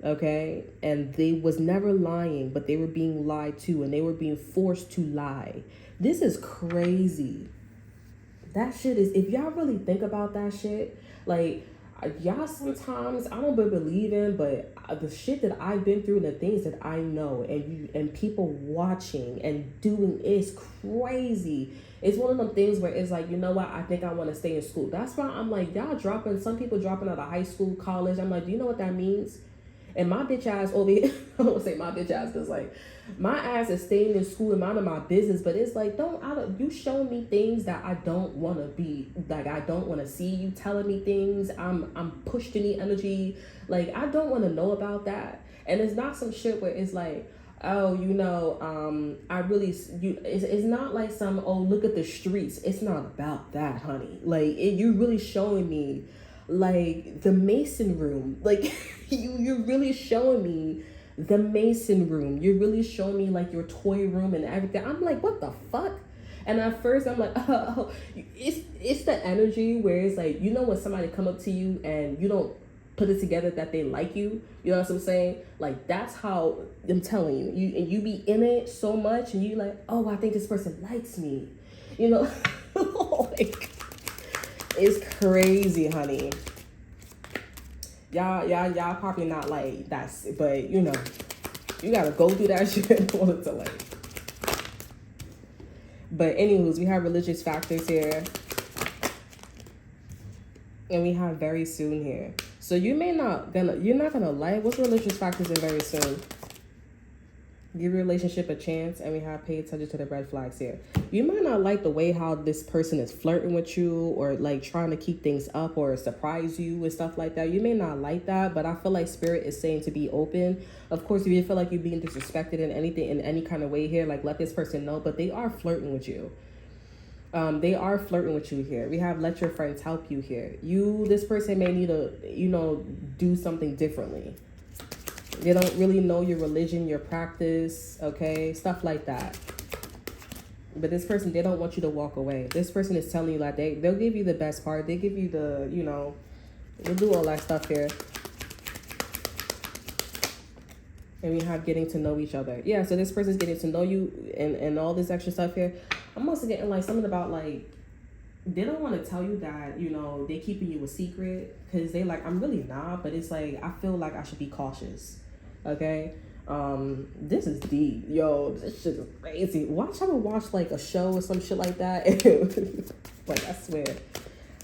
Okay, and they was never lying, but they were being lied to, and they were being forced to lie. This is crazy. That shit is, if y'all really think about that shit, like, y'all sometimes, I don't believe in, but the shit that I've been through and the things that I know, and people watching and doing is crazy. It's one of them things where it's like, you know what, I think I want to stay in school. That's why I'm like, some people dropping out of high school, college. I'm like, do you know what that means? And my bitch ass over here, I don't say my bitch ass because like my ass is staying in school and minding my business, but it's like, you show me things that I don't want to be, like I don't want to see. You telling me things, I'm pushed in the energy, like I don't want to know about that. And it's not some shit where it's like, oh, I really, it's not like some, oh, look at the streets. It's not about that, honey. Like, you're really showing me like the Mason room. Like, you're really showing me the Mason room. You're really showing me like your toy room and everything. I'm like, what the fuck? And at first I'm like, oh, it's the energy where it's like, when somebody come up to you and you don't put it together that they like you, you know what I'm saying? Like, that's how I'm telling you. You be in it so much and you like, oh, I think this person likes me. Like, it's crazy, honey. Y'all probably not like that, but you gotta go through that shit in order to like. But anywho's, we have religious factors here, and we have very soon here. So you're not gonna like, what's religious factors in very soon? Give your relationship a chance, and we have pay attention to the red flags here. You might not like the way how this person is flirting with you, or like trying to keep things up or surprise you and stuff like that. You may not like that, but I feel like spirit is saying to be open. Of course, if you feel like you're being disrespected in any kind of way here, like let this person know. But they are flirting with you. They are flirting with you here. We have let your friends help you here. This person may need to, do something differently. They don't really know your religion, your practice, okay? Stuff like that. But this person, they don't want you to walk away. This person is telling you like they'll give you the best part. They give you the, they'll do all that stuff here. And we have getting to know each other. Yeah, so this person's getting to know you and all this extra stuff here. I'm also getting like something about like, they don't want to tell you that, they keeping you a secret. Because they like, I'm really not. But it's like, I feel like I should be cautious. Okay, this is deep, yo. This shit is crazy. Ever watch like a show or some shit like that? Like, I swear.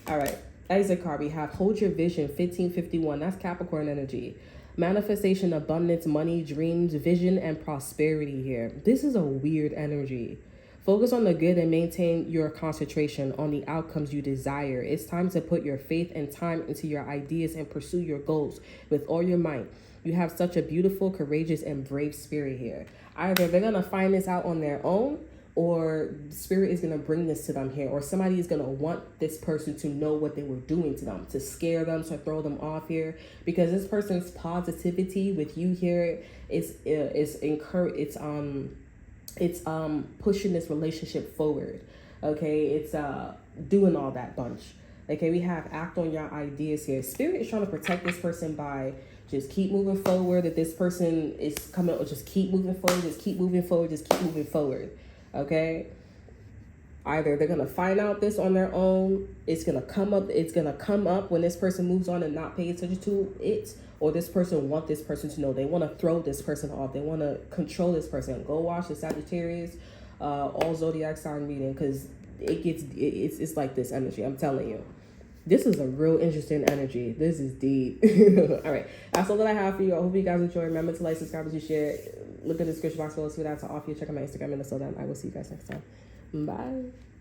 All right, exit card. We have hold your vision. 1551. That's Capricorn energy. Manifestation, abundance, money, dreams, vision, and prosperity here. This is a weird energy. Focus on the good and maintain your concentration on the outcomes you desire. It's time to put your faith and time into your ideas and pursue your goals with all your might. You have such a beautiful, courageous, and brave spirit here. Either they're going to find this out on their own, or spirit is going to bring this to them here, or somebody is going to want this person to know what they were doing to them, to scare them, to throw them off here, because this person's positivity with you here is pushing this relationship forward. Okay, it's doing all that bunch. Okay, we have act on your ideas here. Spirit is trying to protect this person by just keep moving forward. If this person is coming, just keep moving forward, just keep moving forward, just keep moving forward. Okay, either they're gonna find out this on their own, it's gonna come up when this person moves on and not pay attention to it, or this person want this person to know. They want to throw this person off. They want to control this person. Go watch the Sagittarius all zodiac sign reading, because it's like this energy, I'm telling you. This is a real interesting energy. This is deep. All right. That's all that I have for you. I hope you guys enjoy. Remember to like, subscribe, and share. Look at the description box below. See what I have to offer you. Check out my Instagram in the slowdown. I will see you guys next time. Bye.